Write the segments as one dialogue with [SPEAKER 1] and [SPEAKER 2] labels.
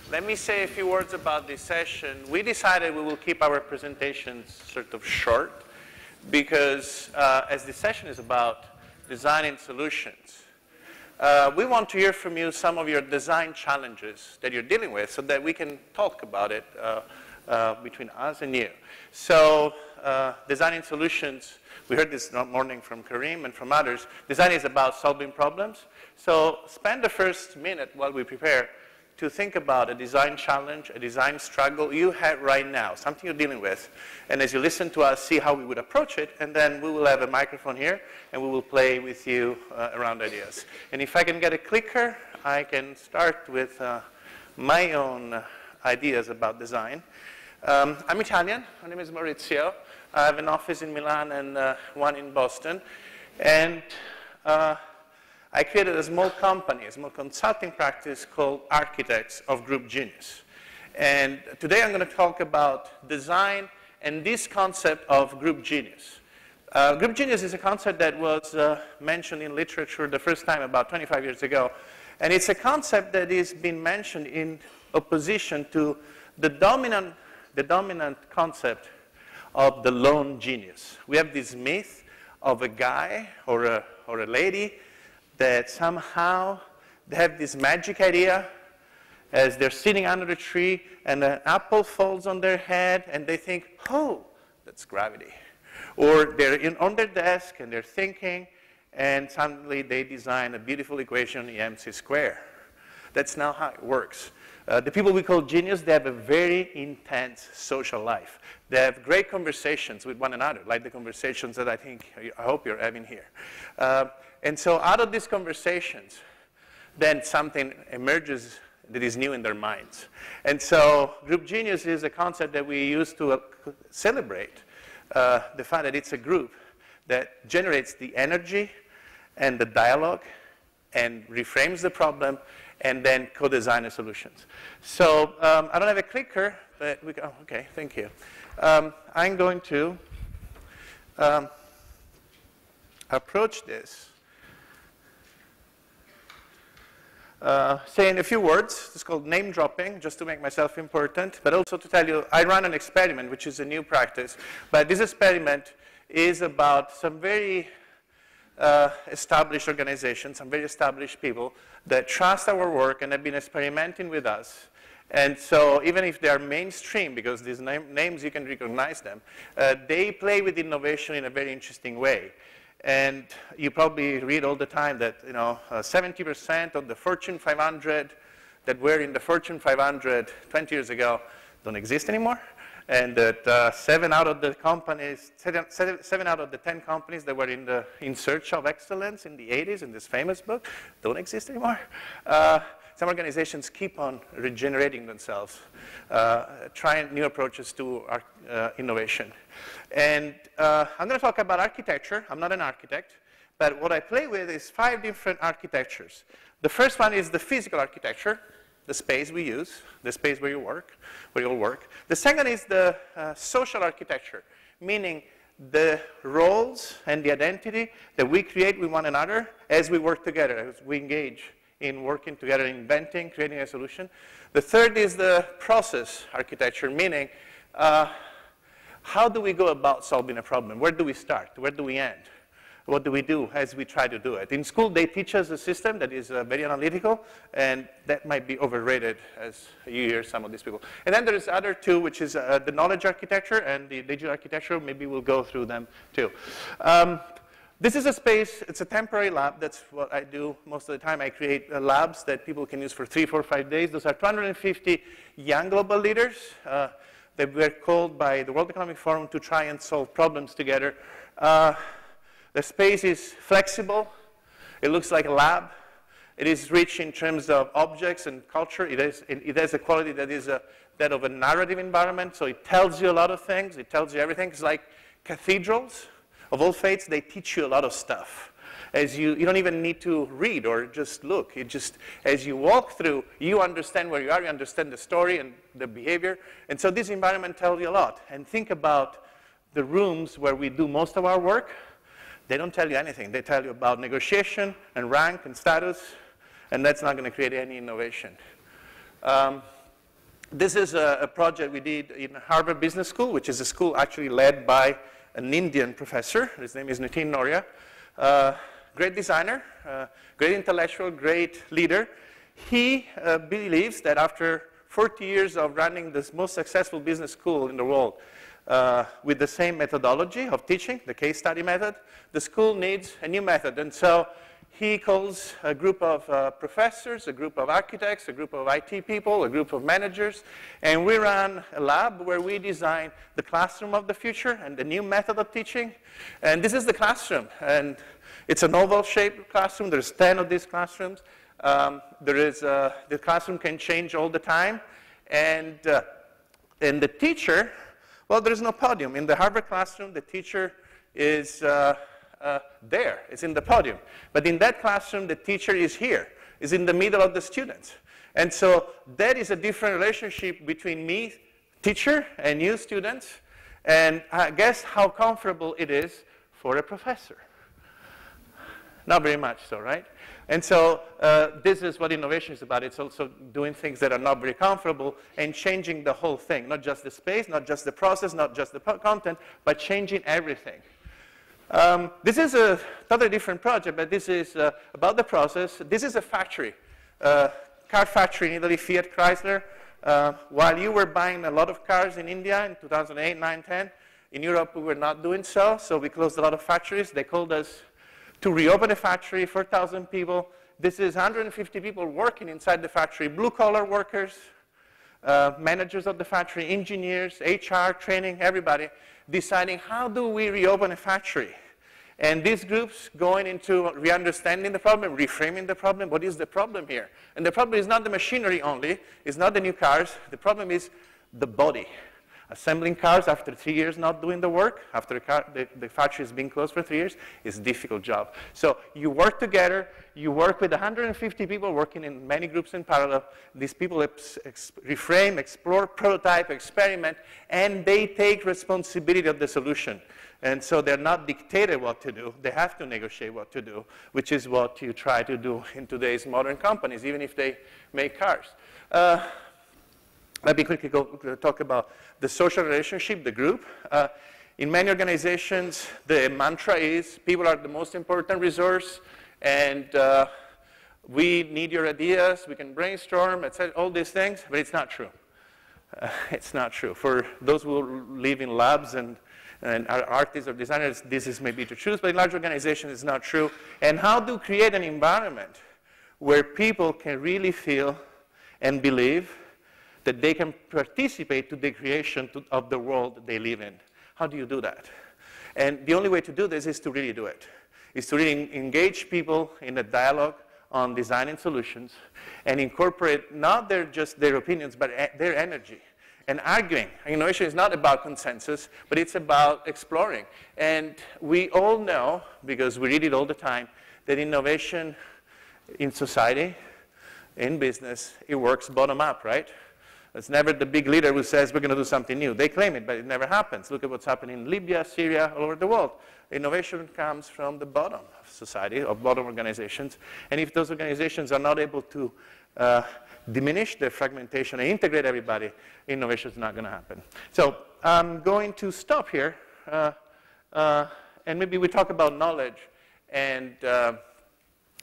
[SPEAKER 1] Let me say a few words about this session. We decided we will keep our presentations sort of short because as this session is about designing solutions, we want to hear from you some of your design challenges that you're dealing with so that we can talk about it between us and you. So designing solutions, we heard this morning from Karim and from others, design is about solving problems. So spend the first minute while we prepare to think about a design challenge, a design struggle you have right now, something you're dealing with. And as you listen to us, see how we would approach it, and then we will have a microphone here, and we will play with you around ideas. And if I can get a clicker, I can start with my own ideas about design. I'm Italian. My name is Maurizio. I have an office in Milan and one in Boston. And I created a small company, a small consulting practice called Architects of Group Genius. And today I'm going to talk about design and this concept of group genius. Group genius is a concept that was mentioned in literature the first time about 25 years ago. And it's a concept that is being mentioned in opposition to the dominant concept of the lone genius. We have this myth of a guy or a lady that somehow they have this magic idea as they're sitting under a tree and an apple falls on their head and they think, oh, that's gravity. Or they're on their desk and they're thinking and suddenly they design a beautiful equation, EMC square. That's not how it works. The people we call genius, they have a very intense social life. They have great conversations with one another, like the conversations that I hope you're having here. And so out of these conversations, then something emerges that is new in their minds. And so group genius is a concept that we use to celebrate the fact that it's a group that generates the energy and the dialogue and reframes the problem and then co-design the solutions. So I don't have a clicker, but we go, okay, thank you. I'm going to approach this saying a few words. It's called name dropping, just to make myself important, but also to tell you I run an experiment, which is a new practice. But this experiment is about some very established organizations, some very established people that trust our work and have been experimenting with us. And so even if they are mainstream, because these names, you can recognize them, they play with innovation in a very interesting way. And you probably read all the time that 70% of the Fortune 500 that were in the Fortune 500 20 years ago don't exist anymore. And that 7 out of the 10 companies that were in search of excellence in the 80s, in this famous book, don't exist anymore. Some organizations keep on regenerating themselves, trying new approaches to innovation. And I'm going to talk about architecture. I'm not an architect, but what I play with is 5 different architectures. The first one is the physical architecture, the space we use, the space where you all work. The second is the social architecture, meaning the roles and the identity that we create with one another as we work together, as we engage in working together, inventing, creating a solution. The third is the process architecture, meaning how do we go about solving a problem? Where do we start? Where do we end? What do we do as we try to do it? In school, they teach us a system that is very analytical, and that might be overrated as you hear some of these people. And then there's other 2, which is the knowledge architecture and the digital architecture. Maybe we'll go through them too. This is a space, it's a temporary lab. That's what I do most of the time. I create labs that people can use for 3, 4, 5 days. Those are 250 young global leaders that were called by the World Economic Forum to try and solve problems together. The space is flexible. It looks like a lab. It is rich in terms of objects and culture. It has a quality that is that of a narrative environment, so it tells you a lot of things. It tells you everything. It's like cathedrals of all faiths. They teach you a lot of stuff. as you don't even need to read or just look. It just, as you walk through, you understand where you are, you understand the story and the behavior. And so this environment tells you a lot. And think about the rooms where we do most of our work. They don't tell you anything. They tell you about negotiation and rank and status, and that's not going to create any innovation. This is a project we did in Harvard Business School, which is a school actually led by an Indian professor. His name is Nitin Noria. Great designer, great intellectual, great leader. He believes that after 40 years of running this most successful business school in the world, with the same methodology of teaching, the case study method, the school needs a new method. And so he calls a group of professors, a group of architects, a group of IT people, a group of managers, and we run a lab where we design the classroom of the future and the new method of teaching. And this is the classroom, and it's an oval-shaped classroom. There's 10 of these classrooms. The classroom can change all the time, and the teacher, well, there's no podium. In the Harvard classroom, the teacher is there. It's in the podium. But in that classroom, the teacher is here, is in the middle of the students. And so that is a different relationship between me, teacher, and you students. And guess how comfortable it is for a professor? Not very much so, right? And so this is what innovation is about. It's also doing things that are not very comfortable and changing the whole thing, not just the space, not just the process, not just the content, but changing everything. This is a totally different project, but this is about the process. This is a factory, car factory in Italy, Fiat Chrysler. While you were buying a lot of cars in India in 2008, 9, 10, in Europe we were not doing so, so we closed a lot of factories. They called us to reopen a factory, 4,000 people. This is 150 people working inside the factory, blue-collar workers, managers of the factory, engineers, HR, training, everybody, deciding how do we reopen a factory. And these groups going into re-understanding the problem, reframing the problem. What is the problem here? And the problem is not the machinery only. It's not the new cars. The problem is the body. Assembling cars after 3 years not doing the work, after the factory has been closed for 3 years, is a difficult job. So you work together, you work with 150 people working in many groups in parallel. These people reframe, explore, prototype, experiment, and they take responsibility of the solution. And so they're not dictated what to do. They have to negotiate what to do, which is what you try to do in today's modern companies, even if they make cars. Let me quickly talk about the social relationship, the group. In many organizations, the mantra is people are the most important resource, and we need your ideas, we can brainstorm, etc., all these things, but it's not true. It's not true. For those who live in labs and are artists or designers, this is maybe the truth, but in large organizations, it's not true. And how to create an environment where people can really feel and believe that they can participate to the creation of the world they live in. How do you do that? And the only way to do this is to really do it. Is to really engage people in a dialogue on designing solutions and incorporate not just their opinions, but their energy. And arguing. Innovation is not about consensus, but it's about exploring. And we all know, because we read it all the time, that innovation in society, in business, it works bottom up, right? It's never the big leader who says we're going to do something new. They claim it, but it never happens. Look at what's happening in Libya, Syria, all over the world. Innovation comes from the bottom of society, of bottom organizations. And if those organizations are not able to diminish the fragmentation and integrate everybody, innovation is not going to happen. So I'm going to stop here, and maybe we talk about knowledge and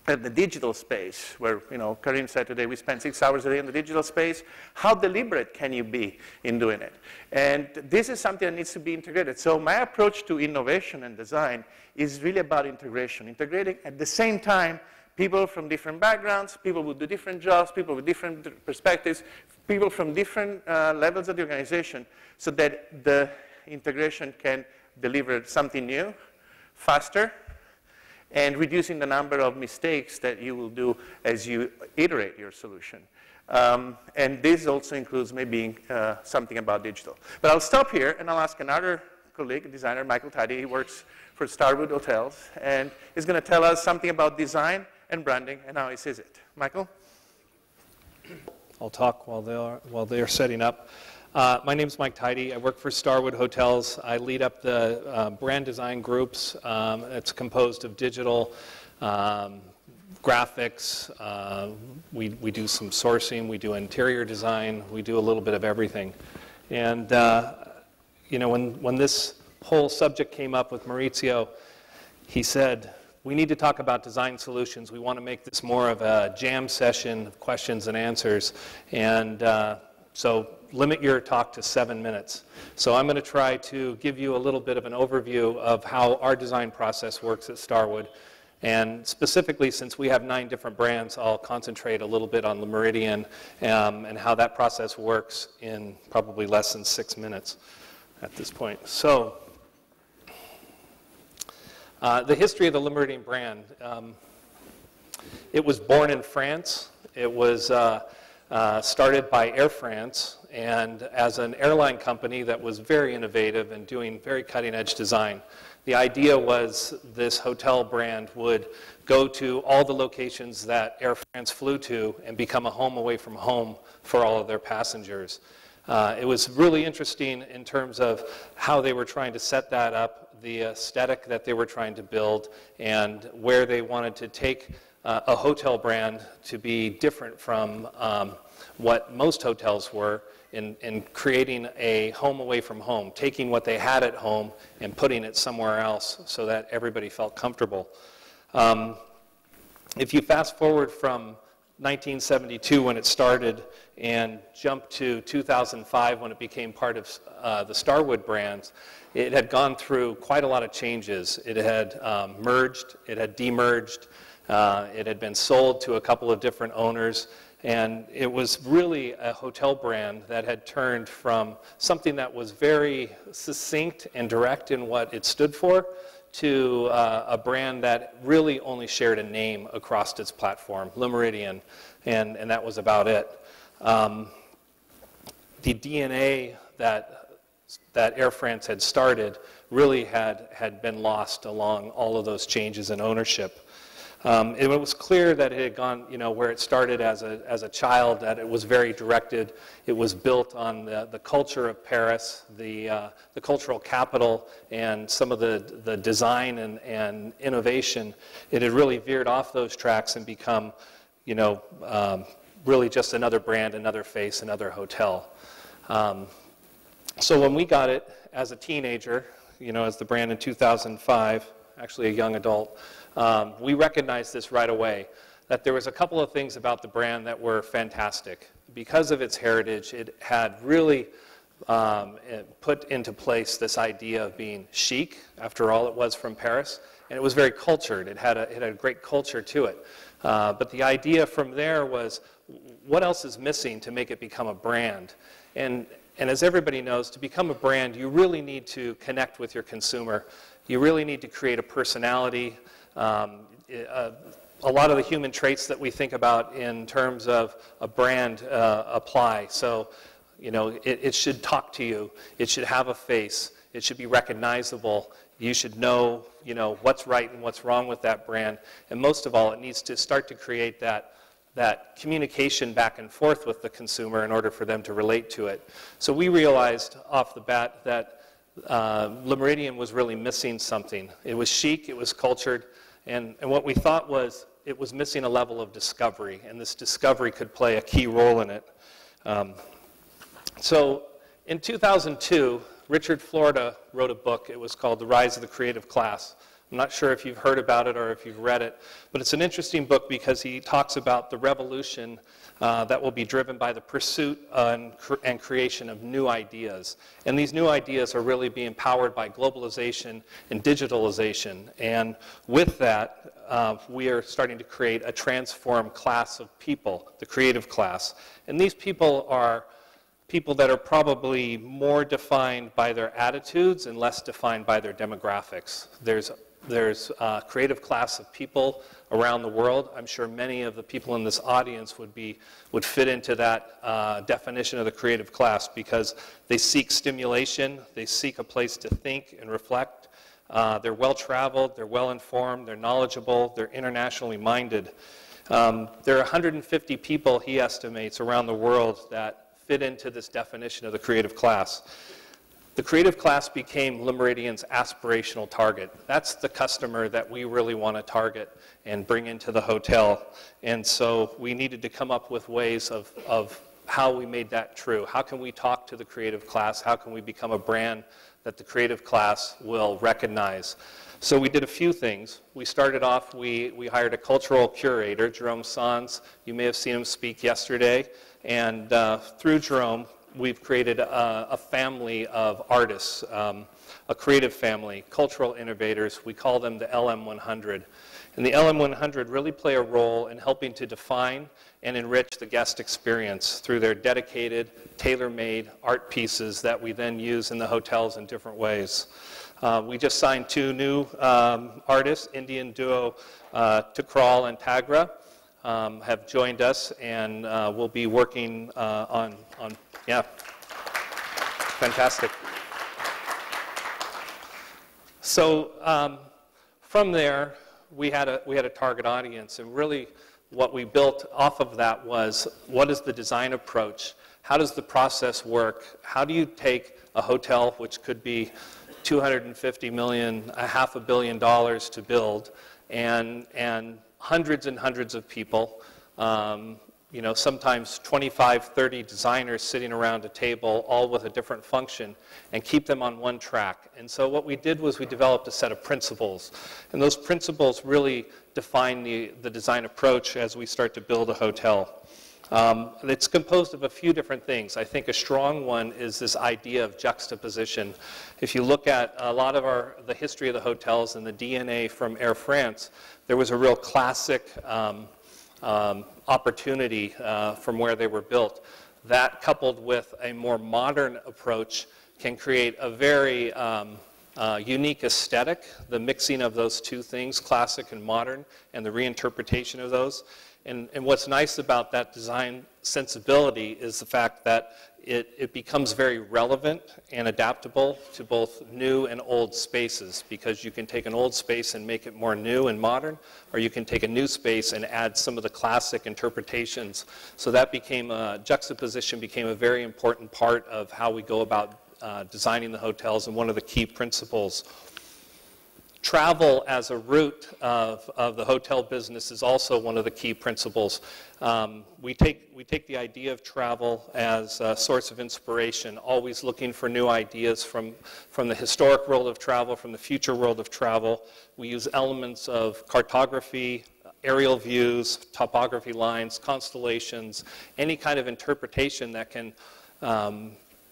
[SPEAKER 1] the digital space, where, Karim said today we spend 6 hours a day in the digital space. How deliberate can you be in doing it? And this is something that needs to be integrated. So my approach to innovation and design is really about integration. Integrating at the same time people from different backgrounds, people who do different jobs, people with different perspectives, people from different levels of the organization, so that the integration can deliver something new, faster, and reducing the number of mistakes that you will do as you iterate your solution. And this also includes maybe something about digital. But I'll stop here, and I'll ask another colleague, designer Michael Tiedy. He works for Starwood Hotels, and he's going to tell us something about design and branding and how he sees it. Michael?
[SPEAKER 2] I'll talk while they are setting up. My name is Mike Tiedy. I work for Starwood Hotels. I lead up the brand design groups. It's composed of digital, graphics. We do some sourcing. We do interior design. We do a little bit of everything. And you know, when this whole subject came up with Maurizio, he said, we need to talk about design solutions. We want to make this more of a jam session of questions and answers. And so limit your talk to 7 minutes. So I'm going to try to give you a little bit of an overview of how our design process works at Starwood. And specifically, since we have 9 different brands, I'll concentrate a little bit on Le Méridien and how that process works in probably less than 6 minutes at this point. So the history of the Le Méridien brand. It was born in France. It was started by Air France, and as an airline company that was very innovative and doing very cutting-edge design. The idea was this hotel brand would go to all the locations that Air France flew to and become a home away from home for all of their passengers. It was really interesting in terms of how they were trying to set that up, the aesthetic that they were trying to build, and where they wanted to take a hotel brand to be different from what most hotels were in creating a home away from home, taking what they had at home and putting it somewhere else so that everybody felt comfortable. If you fast forward from 1972 when it started and jump to 2005 when it became part of the Starwood brands, it had gone through quite a lot of changes. It had merged, it had demerged, it had been sold to a couple of different owners, and it was really a hotel brand that had turned from something that was very succinct and direct in what it stood for to a brand that really only shared a name across its platform, Le Méridien, and that was about it. The DNA that Air France had started really had been lost along all of those changes in ownership. It was clear that it had gone, you know, where it started as a child, that it was very directed. It was built on the culture of Paris, the cultural capital, and some of the design and innovation. It had really veered off those tracks and become, you know, really just another brand, another face, another hotel. So when we got it as a teenager, you know, as the brand in 2005, actually a young adult, we recognized this right away, that there was a couple of things about the brand that were fantastic. Because of its heritage, it had really put into place this idea of being chic. After all, it was from Paris, and it was very cultured. It had a great culture to it. But the idea from there was, what else is missing to make it become a brand? And as everybody knows, to become a brand, you really need to connect with your consumer. You really need to create a personality. A lot of the human traits that we think about in terms of a brand apply. So, you know, it should talk to you. It should have a face. It should be recognizable. You should know, you know, what's right and what's wrong with that brand. And most of all, it needs to start to create that communication back and forth with the consumer in order for them to relate to it. So we realized off the bat that Le Méridien was really missing something. It was chic, it was cultured, and what we thought was it was missing a level of discovery, and this discovery could play a key role in it. So in 2002, Richard Florida wrote a book. It was called The Rise of the Creative Class. I'm not sure if you've heard about it or if you've read it, but it's an interesting book because he talks about the revolution that will be driven by the pursuit and creation of new ideas. And these new ideas are really being powered by globalization and digitalization. And with that, we are starting to create a transformed class of people, the creative class. And these people are people that are probably more defined by their attitudes and less defined by their demographics. There's a creative class of people around the world. I'm sure many of the people in this audience would fit into that definition of the creative class, because they seek stimulation, they seek a place to think and reflect. They're well-traveled, they're well-informed, they're knowledgeable, they're internationally minded. There are 150 people, he estimates, around the world that fit into this definition of the creative class. The creative class became Le Méridion's aspirational target. That's the customer that we really want to target and bring into the hotel. And so we needed to come up with ways of how we made that true. How can we talk to the creative class? How can we become a brand that the creative class will recognize? So we did a few things. We started off, we hired a cultural curator, Jerome Sans. You may have seen him speak yesterday. And through Jerome, we've created a family of artists, a creative family, cultural innovators. We call them the LM100. And the LM100 really play a role in helping to define and enrich the guest experience through their dedicated, tailor-made art pieces that we then use in the hotels in different ways. We just signed 2 new artists, Indian duo Tukral and Tagra, have joined us, and we'll be working on yeah, fantastic. So from there, we had a target audience, and really what we built off of that was, what is the design approach? How does the process work? How do you take a hotel, which could be $250 million, $500 million to build, and hundreds and hundreds of people, you know, sometimes 25, 30 designers sitting around a table, all with a different function, and keep them on one track. And so what we did was we developed a set of principles. And those principles really define the design approach as we start to build a hotel. It's composed of a few different things. I think a strong one is this idea of juxtaposition. If you look at a lot of the history of the hotels and the DNA from Air France, there was a real classic opportunity from where they were built. That, coupled with a more modern approach, can create a very unique aesthetic, the mixing of those two things, classic and modern, and the reinterpretation of those. And what's nice about that design sensibility is the fact that it becomes very relevant and adaptable to both new and old spaces, because you can take an old space and make it more new and modern, or you can take a new space and add some of the classic interpretations. So that juxtaposition became a very important part of how we go about designing the hotels, and one of the key principles. Travel as a root of the hotel business is also one of the key principles. We take the idea of travel as a source of inspiration, always looking for new ideas from the historic world of travel, from the future world of travel. We use elements of cartography, aerial views, topography lines, constellations, any kind of interpretation that can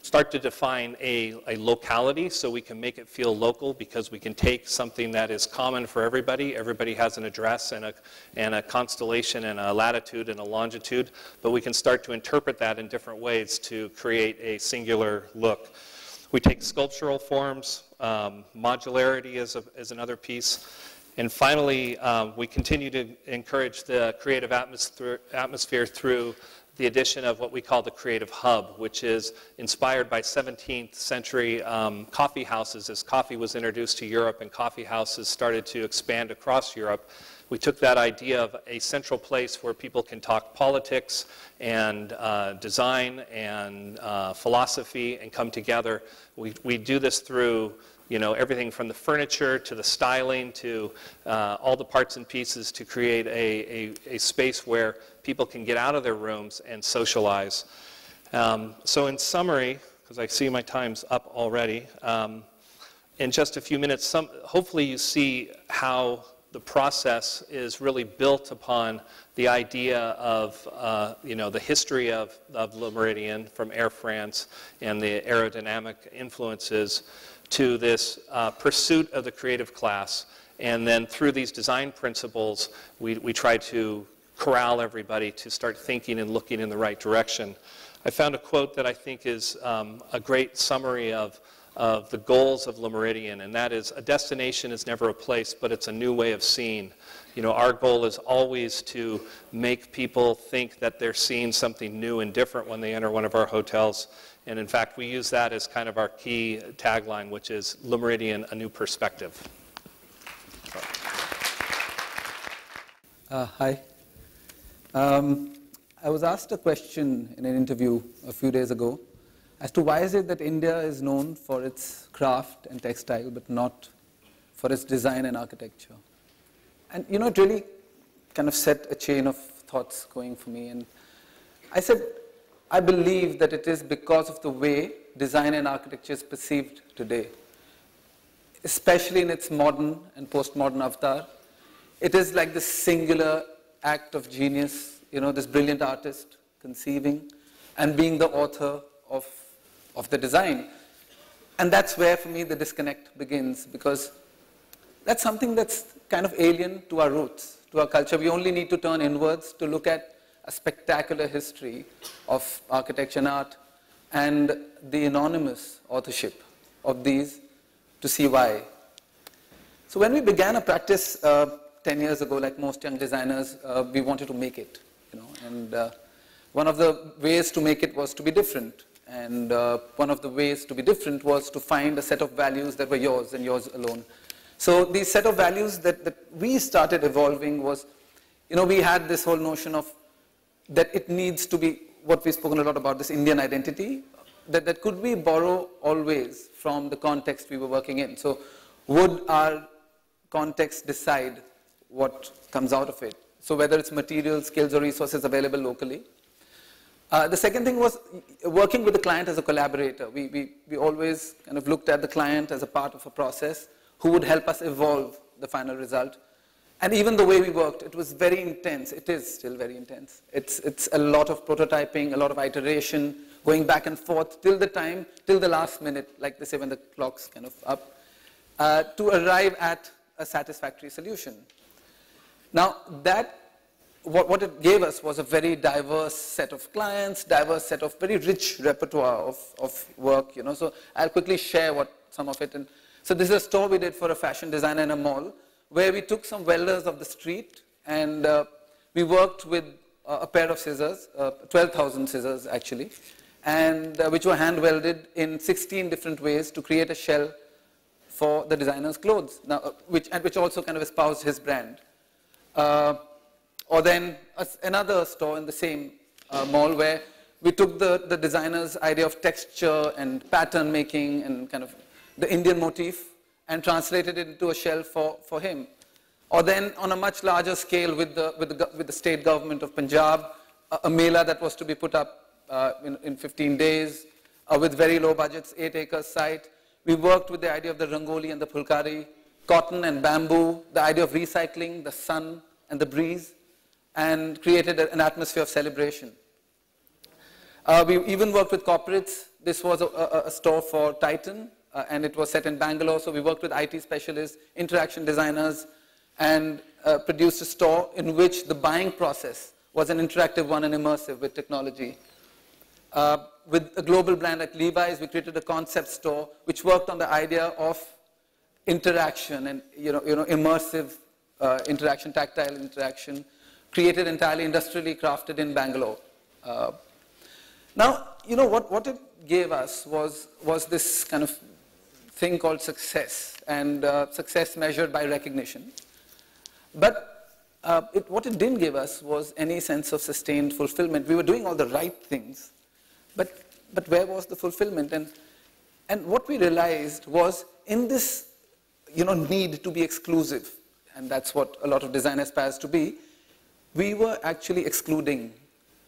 [SPEAKER 2] start to define a locality, so we can make it feel local, because we can take something that is common for everybody. Everybody has an address and a constellation and a latitude and a longitude, but we can start to interpret that in different ways to create a singular look. We take sculptural forms, modularity is another piece. And finally, we continue to encourage the creative atmosphere through the addition of what we call the creative hub, which is inspired by 17th century coffee houses. As coffee was introduced to Europe and coffee houses started to expand across Europe, we took that idea of a central place where people can talk politics and design and philosophy and come together. We do this through, you know, everything from the furniture to the styling to all the parts and pieces to create a space where people can get out of their rooms and socialize. So in summary, because I see my time's up already, in just a few minutes, hopefully you see how the process is really built upon the idea of, you know, the history of Le Méridien from Air France and the aerodynamic influences to this pursuit of the creative class. And then through these design principles, we try to corral everybody to start thinking and looking in the right direction. I found a quote that I think is a great summary of of the goals of Le Méridien, and that is a destination is never a place, but it's a new way of seeing. You know, our goal is always to make people think that they're seeing something new and different when they enter one of our hotels. And in fact, we use that as kind of our key tagline, which is Le Méridien, a new perspective.
[SPEAKER 3] Hi. I was asked a question in an interview a few days ago as to why is it that India is known for its craft and textile, but not for its design and architecture. And you know, it really kind of set a chain of thoughts going for me. And I said, I believe that it is because of the way design and architecture is perceived today, especially in its modern and postmodern avatar. It is like this singular act of genius, you know, this brilliant artist conceiving and being the author of the design. And that's where, for me, the disconnect begins, because that's something that's kind of alien to our roots, to our culture. We only need to turn inwards to look at a spectacular history of architecture and art and the anonymous authorship of these to see why. So when we began a practice 10 years ago, like most young designers, we wanted to make it, you know, and one of the ways to make it was to be different. And one of the ways to be different was to find a set of values that were yours and yours alone. So the set of values that we started evolving was, you know, we had this whole notion of that it needs to be what we've spoken a lot about, this Indian identity, that could we borrow always from the context we were working in. So would our context decide what comes out of it? So whether it's materials, skills, or resources available locally. The second thing was working with the client as a collaborator. We always kind of looked at the client as a part of a process who would help us evolve the final result. And even the way we worked, it was very intense. It is still very intense. It's a lot of prototyping, a lot of iteration, going back and forth till the last minute, like they say when the clock's kind of up, to arrive at a satisfactory solution. Now, what it gave us was a very diverse set of clients, diverse set of very rich repertoire of work, you know. So I'll quickly share some of it. And so this is a store we did for a fashion designer in a mall, where we took some welders of the street and we worked with a pair of scissors, 12,000 scissors actually, and which were hand welded in 16 different ways to create a shell for the designer's clothes, now, which also kind of espoused his brand. Or then another store in the same mall where we took the designer's idea of texture and pattern making and kind of the Indian motif and translated it into a shell for him. Or then on a much larger scale with the state government of Punjab, a mela that was to be put up in 15 days with very low budgets, 8 acres site. We worked with the idea of the rangoli and the phulkari, cotton and bamboo, the idea of recycling, the sun and the breeze, and created an atmosphere of celebration. We even worked with corporates. This was a store for Titan, and it was set in Bangalore, so we worked with IT specialists, interaction designers, and produced a store in which the buying process was an interactive one and immersive with technology. With a global brand like Levi's, we created a concept store which worked on the idea of interaction and immersive interaction, tactile interaction, created entirely industrially crafted in Bangalore. Now, you know, what it gave us was this kind of thing called success, and success measured by recognition. But what it didn't give us was any sense of sustained fulfillment. We were doing all the right things, but where was the fulfillment? And what we realized was in this, need to be exclusive, and that's what a lot of design aspires to be, we were actually excluding.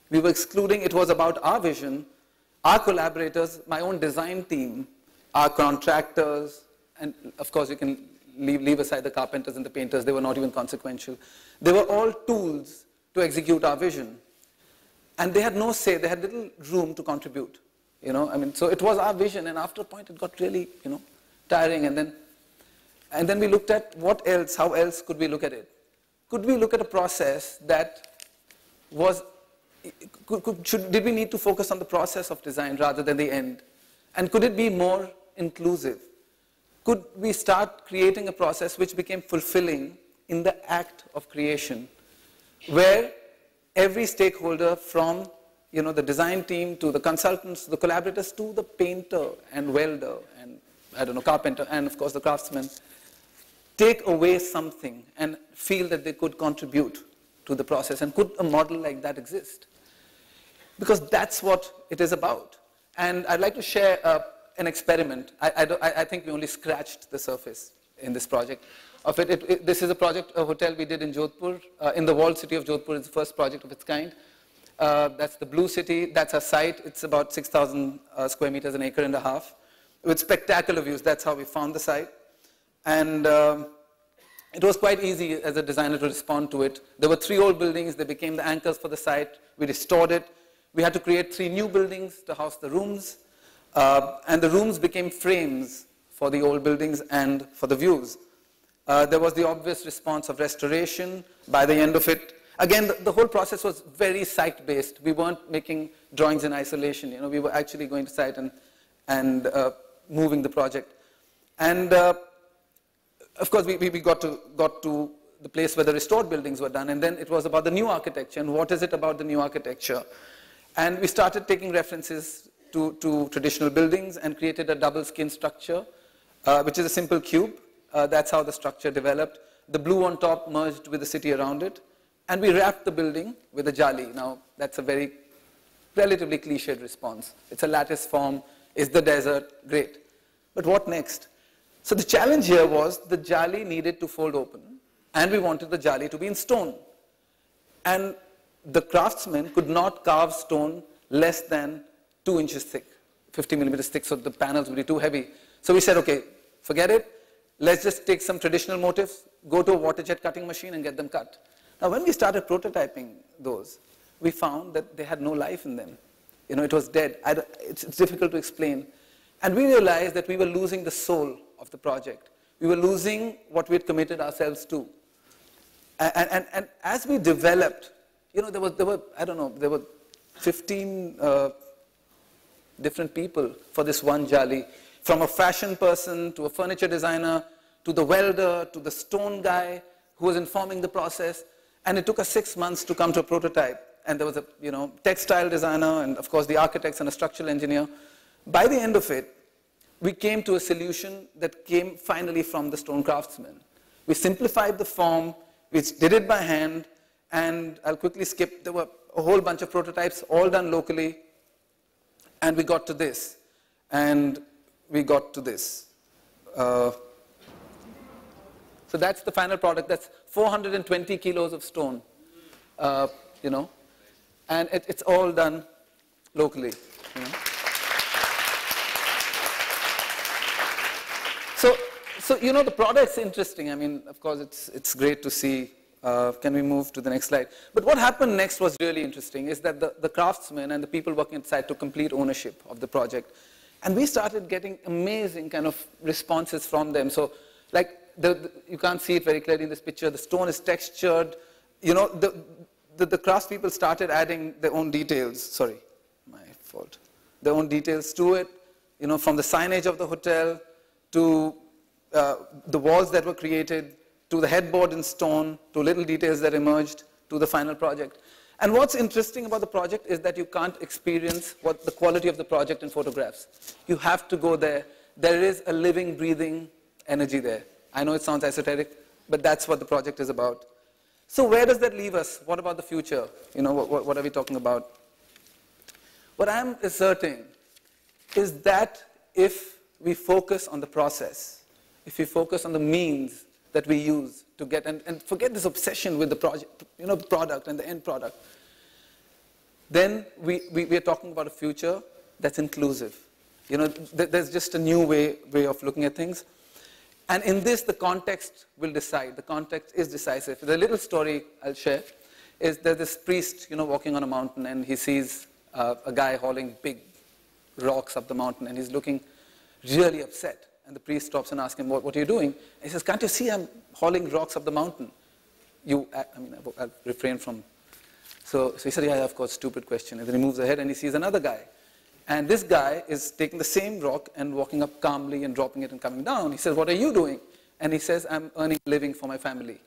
[SPEAKER 3] We were excluding. It was about our vision, our collaborators, my own design team, our contractors, and of course you can leave aside the carpenters and the painters. They were not even consequential. They were all tools to execute our vision. And they had no say. They had little room to contribute. So it was our vision, and after a point it got really, tiring. And then we looked at what else, how else could we look at it? Could we look at a process that was, did we need to focus on the process of design rather than the end? And could it be more inclusive? Could we start creating a process which became fulfilling in the act of creation, where every stakeholder from the design team to the consultants, the collaborators, to the painter and welder and, carpenter, and of course the craftsman, take away something and feel that they could contribute to the process? And could a model like that exist? Because that's what it is about. And I'd like to share an experiment. I think we only scratched the surface in this project of it. This is a hotel we did in Jodhpur, in the walled city of Jodhpur. It's the first project of its kind. That's the Blue City. That's our site. It's about 6,000 square meters, an acre and a half, with spectacular views. That's how we found the site. And it was quite easy as a designer to respond to it. There were 3 old buildings. They became the anchors for the site. We restored it. We had to create 3 new buildings to house the rooms. And the rooms became frames for the old buildings and for the views. There was the obvious response of restoration. By the end of it, again, the whole process was very site-based. We weren't making drawings in isolation. We were actually going to site and moving the project. And of course, we got to the place where the restored buildings were done, and then it was about the new architecture, and what is it about the new architecture? And we started taking references to traditional buildings and created a double skin structure, which is a simple cube. That's how the structure developed. The blue on top merged with the city around it, and we wrapped the building with a jali. Now, that's a very relatively cliched response. It's a lattice form, it's the desert, great. But what next? So the challenge here was the jali needed to fold open, and we wanted the jali to be in stone. And the craftsman could not carve stone less than 2 inches thick, 50 millimeters thick, so the panels would be too heavy. So we said, okay, forget it. Let's just take some traditional motifs, go to a water jet cutting machine and get them cut. Now, when we started prototyping those, we found that they had no life in them. It was dead. It's difficult to explain. And we realized that we were losing the soul of the project. We were losing what we had committed ourselves to. And as we developed, there were 15 different people for this one jali, from a fashion person to a furniture designer to the welder to the stone guy who was informing the process. And it took us 6 months to come to a prototype. And there was a textile designer and of course the architects and a structural engineer. By the end of it, we came to a solution that came finally from the stone craftsman. We simplified the form, we did it by hand, and I'll quickly skip. There were a whole bunch of prototypes, all done locally, and we got to this. And we got to this. So that's the final product. That's 420 kilos of stone, and it's all done locally. So the product's interesting. I mean, of course, it's great to see. Can we move to the next slide? But what happened next was really interesting, is that the craftsmen and the people working inside took complete ownership of the project. And we started getting amazing kind of responses from them. So, like, you can't see it very clearly in this picture. The stone is textured. The craftspeople started adding their own details. Sorry, my fault. Their own details to it. From the signage of the hotel to the walls that were created, to the headboard in stone, to little details that emerged, to the final project. And what's interesting about the project is that you can't experience the quality of the project in photographs. You have to go there. There is a living, breathing energy there. I know it sounds esoteric, but that's what the project is about. So where does that leave us? What about the future? What are we talking about? What I'm asserting is that if we focus on the process, if we focus on the means that we use to get, and forget this obsession with the project, the product and the end product, then we are talking about a future that's inclusive. There's just a new way of looking at things. And in this, the context will decide. The context is decisive. The little story I'll share is there's this priest, walking on a mountain, and he sees a guy hauling big rocks up the mountain, and he's looking really upset. And the priest stops and asks him, what are you doing? And he says, can't you see I'm hauling rocks up the mountain? I'll refrain from. So he said, yeah, of course, stupid question. And then he moves ahead and he sees another guy. And this guy is taking the same rock and walking up calmly and dropping it and coming down. He says, what are you doing? And he says, I'm earning a living for my family.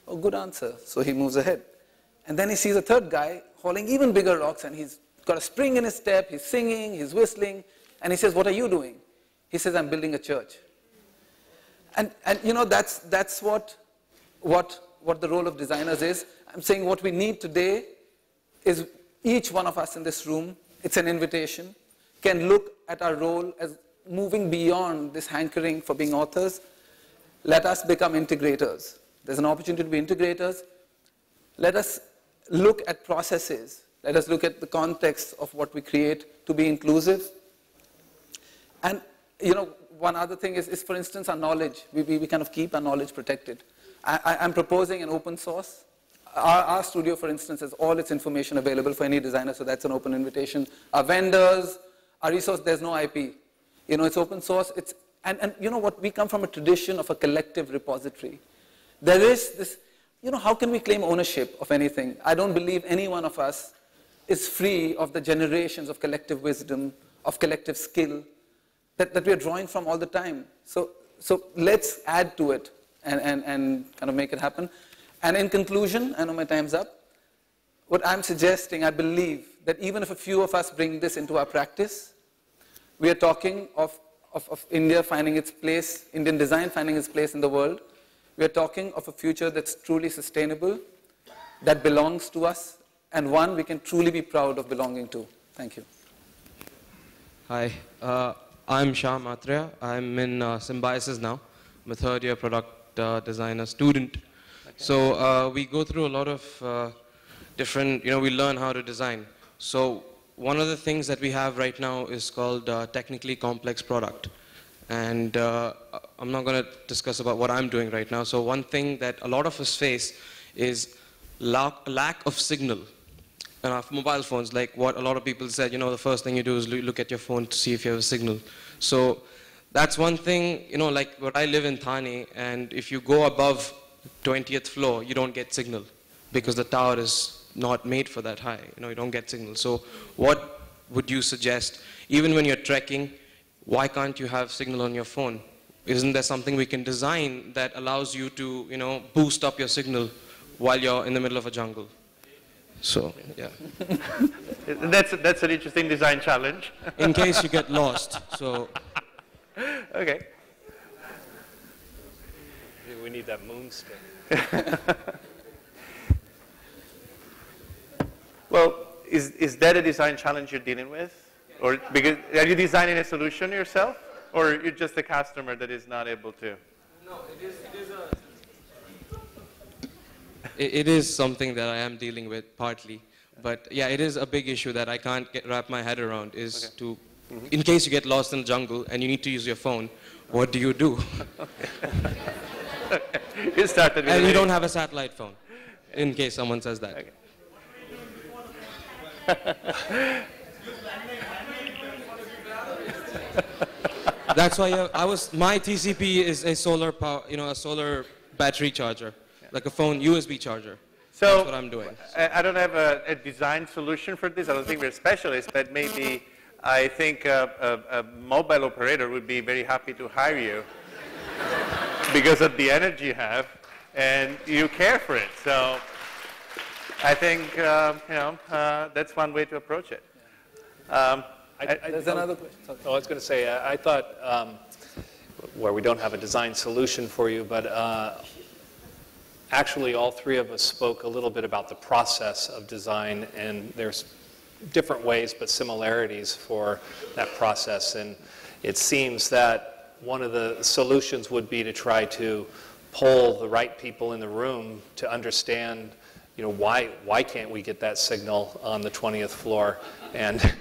[SPEAKER 3] Oh, good answer. So he moves ahead. And then he sees a third guy hauling even bigger rocks, and he's got a spring in his step, he's singing, he's whistling, and he says, what are you doing? He says, I'm building a church. And you know, that's what the role of designers is. I'm saying what we need today is each one of us in this room, it's an invitation, can look at our role as moving beyond this hankering for being authors. Let us become integrators. There's an opportunity to be integrators. Let us look at processes. Let us look at the context of what we create to be inclusive. And, you know, one other thing is for instance, our knowledge. We kind of keep our knowledge protected. I'm proposing an open source. Our studio, for instance, has all its information available for any designer, so that's an open invitation. Our vendors, our resource, there's no IP. You know, it's open source. And you know what, we come from a tradition of a collective repository. There is this, you know, how can we claim ownership of anything? I don't believe any one of us is free of the generations of collective wisdom, of collective skill that we are drawing from all the time. So let's add to it and kind of make it happen. And in conclusion, I know my time's up, what I'm suggesting, I believe that even if a few of us bring this into our practice, we are talking of India finding its place, Indian design finding its place in the world. We are talking of a future that's truly sustainable, that belongs to us, and one we can truly be proud of belonging to. Thank you.
[SPEAKER 4] Hi, I'm Shah Matra. I'm in Symbiosis now. I'm a third-year product designer student. Okay. So we go through a lot of different, we learn how to design. So one of the things that we have right now is called technically complex product. And I'm not going to discuss about what I'm doing right now. So one thing that a lot of us face is lack of signal. And our mobile phones, like what a lot of people said, the first thing you do is look at your phone to see if you have a signal. So that's one thing, like where I live in Thane, and if you go above 20th floor, you don't get signal because the tower is not made for that high. You don't get signal. So what would you suggest, even when you're trekking, why can't you have signal on your phone? Isn't there something we can design that allows you to, boost up your signal while you're in the middle of a jungle? So, yeah.
[SPEAKER 1] That's an interesting design challenge.
[SPEAKER 4] In case you get lost, so.
[SPEAKER 1] Okay.
[SPEAKER 2] We need that moon stick.
[SPEAKER 1] Well, is that a design challenge you're dealing with? Or because are you designing a solution yourself? Or you're just a customer that is not able to?
[SPEAKER 4] No, it is something that I am dealing with partly, but yeah, it is a big issue that I can't wrap my head around. Is okay. To, in case you get lost in the jungle and you need to use your phone, what do you do?
[SPEAKER 1] You started with
[SPEAKER 4] and you don't have a satellite phone, in case someone says that.
[SPEAKER 1] Okay.
[SPEAKER 4] That's why my TCP is a solar power, a solar battery charger. Like a phone USB charger. So that's what I'm doing. So.
[SPEAKER 1] I don't have a design solution for this. I don't think we're specialists, but maybe I think a mobile operator would be very happy to hire you because of the energy you have and you care for it. So I think that's one way to approach it.
[SPEAKER 3] There's another question.
[SPEAKER 2] I was going to say, I thought where we don't have a design solution for you, but actually, all three of us spoke a little bit about the process of design, and there's different ways but similarities for that process. And it seems that one of the solutions would be to try to pull the right people in the room to understand, why can't we get that signal on the 20th floor, and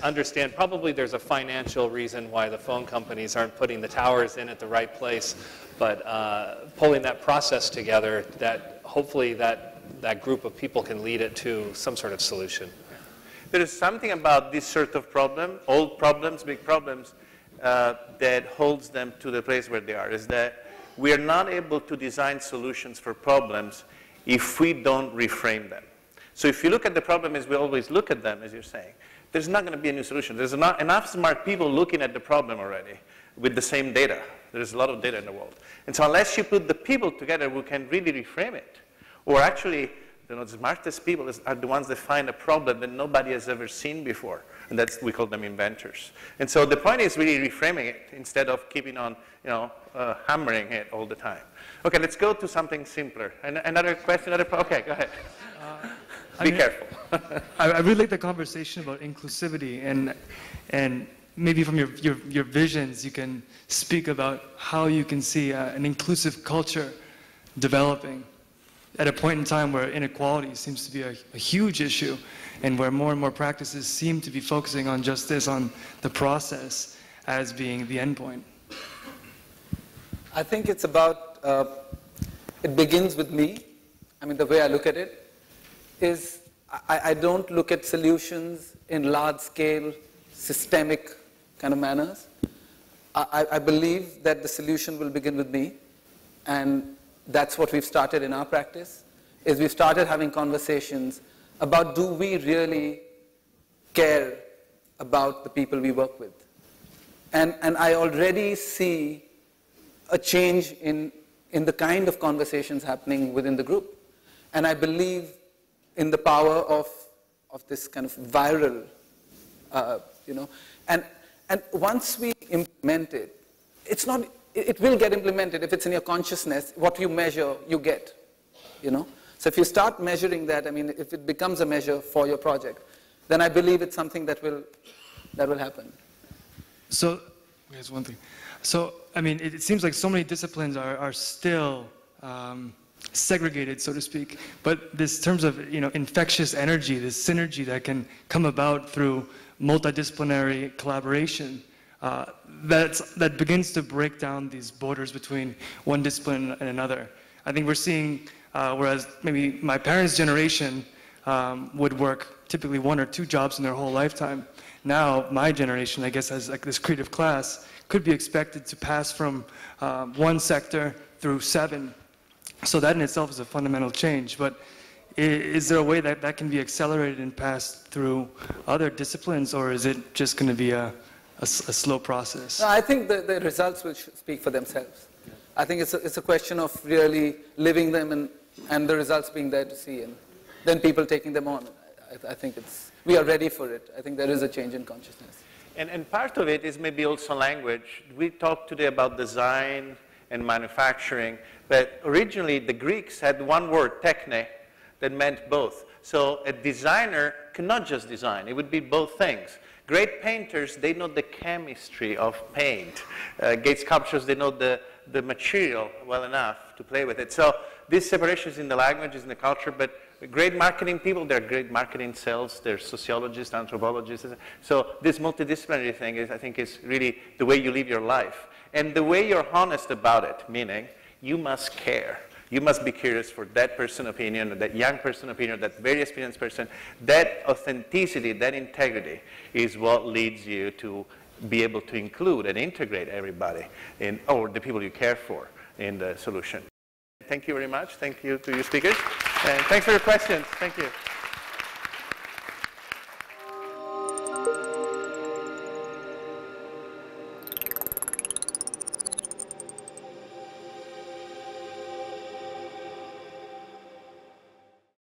[SPEAKER 2] understand probably there's a financial reason why the phone companies aren't putting the towers in at the right place. But pulling that process together, that hopefully that group of people can lead it to some sort of solution.
[SPEAKER 1] There is something about this sort of problem, old problems, big problems, that holds them to the place where they are, is that we are not able to design solutions for problems if we don't reframe them. So if you look at the problem as we always look at them, as you're saying, there's not going to be a new solution. There's not enough smart people looking at the problem already with the same data. There's a lot of data in the world. And so unless you put the people together who can really reframe it, or actually, the smartest people are the ones that find a problem that nobody has ever seen before. And we call them inventors. And so the point is really reframing it instead of keeping on, hammering it all the time. Okay, let's go to something simpler. Another question? Okay, go ahead. Be careful.
[SPEAKER 5] I really like the conversation about inclusivity, and maybe from your visions, you can speak about how you can see an inclusive culture developing at a point in time where inequality seems to be a huge issue, and where more and more practices seem to be focusing on just this, on the process as being the end point.
[SPEAKER 3] I think it's about, it begins with me. I mean, the way I look at it is I don't look at solutions in large-scale, systemic kind of manners. I believe that the solution will begin with me, and that's what we've started in our practice, is we've started having conversations about, do we really care about the people we work with? And I already see a change in the kind of conversations happening within the group. And I believe in the power of this kind of viral, and once we implement it, it will get implemented. If it's in your consciousness, what you measure, you get, So if you start measuring that, I mean, if it becomes a measure for your project, then I believe it's something that will happen.
[SPEAKER 5] So, here's one thing. So, I mean, it seems like so many disciplines are still segregated, so to speak. But this terms of, infectious energy, this synergy that can come about through multidisciplinary collaboration, that begins to break down these borders between one discipline and another. I think we're seeing, whereas maybe my parents' generation would work typically 1 or 2 jobs in their whole lifetime, now my generation, I guess, as like this creative class, could be expected to pass from one sector through 7. So that in itself is a fundamental change. But is there a way that can be accelerated and passed through other disciplines, or is it just going to be a slow process?
[SPEAKER 3] No, I think the results will speak for themselves. Yeah. I think it's a question of really living them and the results being there to see, and then people taking them on. I think we are ready for it. I think there is a change in consciousness.
[SPEAKER 1] And part of it is maybe also language. We talked today about design and manufacturing, but originally the Greeks had one word, techne, that meant both. So a designer cannot just design. It would be both things. Great painters, they know the chemistry of paint. Great sculptors, they know the material well enough to play with it. So this separation is in the language, is in the culture, but great marketing people, they're great marketing sales, they're sociologists, anthropologists. So this multidisciplinary thing I think is really the way you live your life. And the way you're honest about it, meaning you must care. You must be curious for that person's opinion, that young person's opinion, that very experienced person. That authenticity, that integrity is what leads you to be able to include and integrate everybody or the people you care for in the solution. Thank you very much. Thank you to your speakers. And thanks for your questions. Thank you.